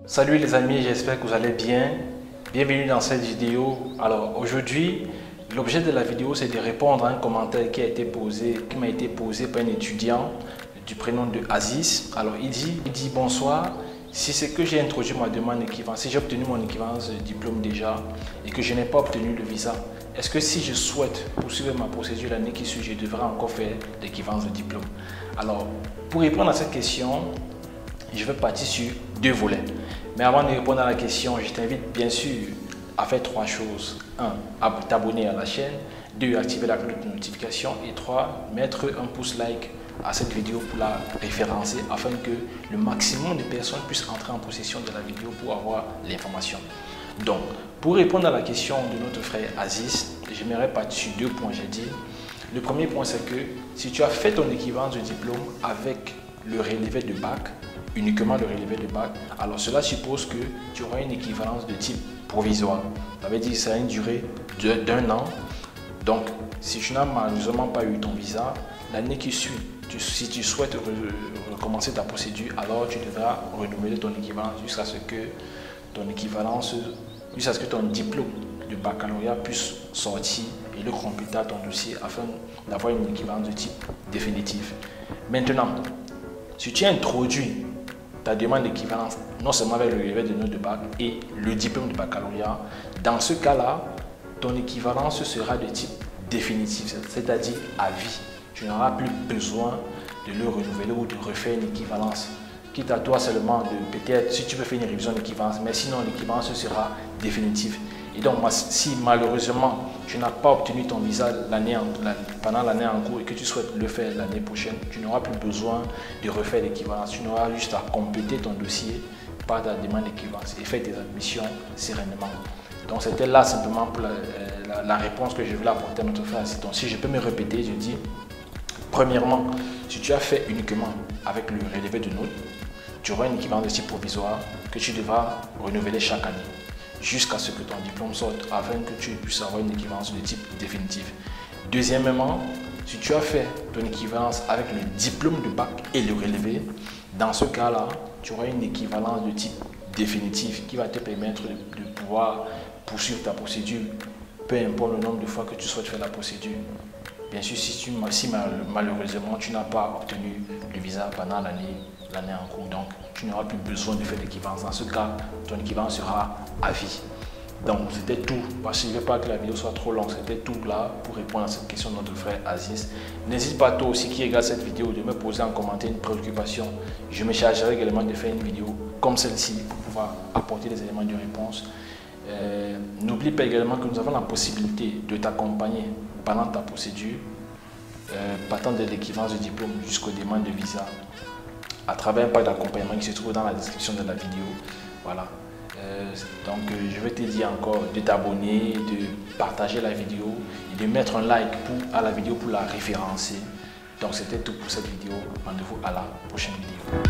Salut les amis, j'espère que vous allez bien. Bienvenue dans cette vidéo. Alors aujourd'hui, l'objet de la vidéo c'est de répondre à un commentaire qui m'a été posé par un étudiant du prénom de Aziz. Alors il dit bonsoir. Si c'est que j'ai introduit ma demande d'équivalence, si j'ai obtenu mon équivalence de diplôme déjà et que je n'ai pas obtenu le visa, est-ce que si je souhaite poursuivre ma procédure l'année qui suit, je devrais encore faire l'équivalence de diplôme? Alors, pour répondre à cette question, je vais partir sur deux volets. Mais avant de répondre à la question, je t'invite bien sûr à faire trois choses. 1. À t'abonner à la chaîne. 2. Activer la cloche de notification. Et 3. Mettre un pouce like à cette vidéo pour la référencer afin que le maximum de personnes puissent entrer en possession de la vidéo pour avoir l'information. Donc, pour répondre à la question de notre frère Aziz, j'aimerais partir sur deux points. J'ai dit, le premier point c'est que si tu as fait ton équivalence de diplôme avec le relevé de bac, uniquement le relevé de bac, alors cela suppose que tu auras une équivalence de type provisoire. Ça veut dire que ça a une durée d'un an. Donc, si tu n'as malheureusement pas eu ton visa, l'année qui suit, si tu souhaites recommencer ta procédure, alors tu devras renouveler ton équivalence jusqu'à ce que ton diplôme de baccalauréat puisse sortir et le compléter à ton dossier afin d'avoir une équivalence de type définitif. Maintenant, si tu as introduit ta demande d'équivalence non seulement avec le relevé de notes de bac et le diplôme de baccalauréat, dans ce cas-là, ton équivalence sera de type définitif, c'est-à-dire à vie. Tu n'auras plus besoin de le renouveler ou de refaire une équivalence. Quitte à toi seulement de peut-être, si tu veux faire une révision d'équivalence, mais sinon l'équivalence sera définitive. Et donc, si malheureusement tu n'as pas obtenu ton visa pendant l'année en cours et que tu souhaites le faire l'année prochaine, tu n'auras plus besoin de refaire l'équivalence. Tu n'auras juste à compléter ton dossier par ta demande d'équivalence et faire tes admissions sereinement. Donc, c'était là simplement pour la réponse que je voulais apporter à notre frère. Donc, si je peux me répéter, je dis, premièrement, si tu as fait uniquement avec le relevé de notes, tu auras une équivalence de type provisoire que tu devras renouveler chaque année jusqu'à ce que ton diplôme sorte afin que tu puisses avoir une équivalence de type définitif. Deuxièmement, si tu as fait ton équivalence avec le diplôme de bac et le relevé, dans ce cas-là, tu auras une équivalence de type définitif qui va te permettre de pouvoir poursuivre ta procédure, peu importe le nombre de fois que tu souhaites faire la procédure. Bien sûr, si malheureusement tu n'as pas obtenu le visa pendant l'année en cours, donc tu n'auras plus besoin de faire l'équivalence. Dans ce cas, ton équivalence sera à vie. Donc c'était tout, parce que je ne veux pas que la vidéo soit trop longue, c'était tout là pour répondre à cette question de notre frère Aziz. N'hésite pas toi aussi qui regarde cette vidéo de me poser en commentaire une préoccupation. Je me chargerai également de faire une vidéo comme celle-ci pour pouvoir apporter des éléments de réponse. N'oublie pas également que nous avons la possibilité de t'accompagner pendant ta procédure, partant de l'équivalence de diplôme jusqu'aux demandes de visa, à travers un pack d'accompagnement qui se trouve dans la description de la vidéo. Voilà. Donc je vais te dire encore de t'abonner, de partager la vidéo et de mettre un like à la vidéo pour la référencer. Donc c'était tout pour cette vidéo. Rendez-vous à la prochaine vidéo.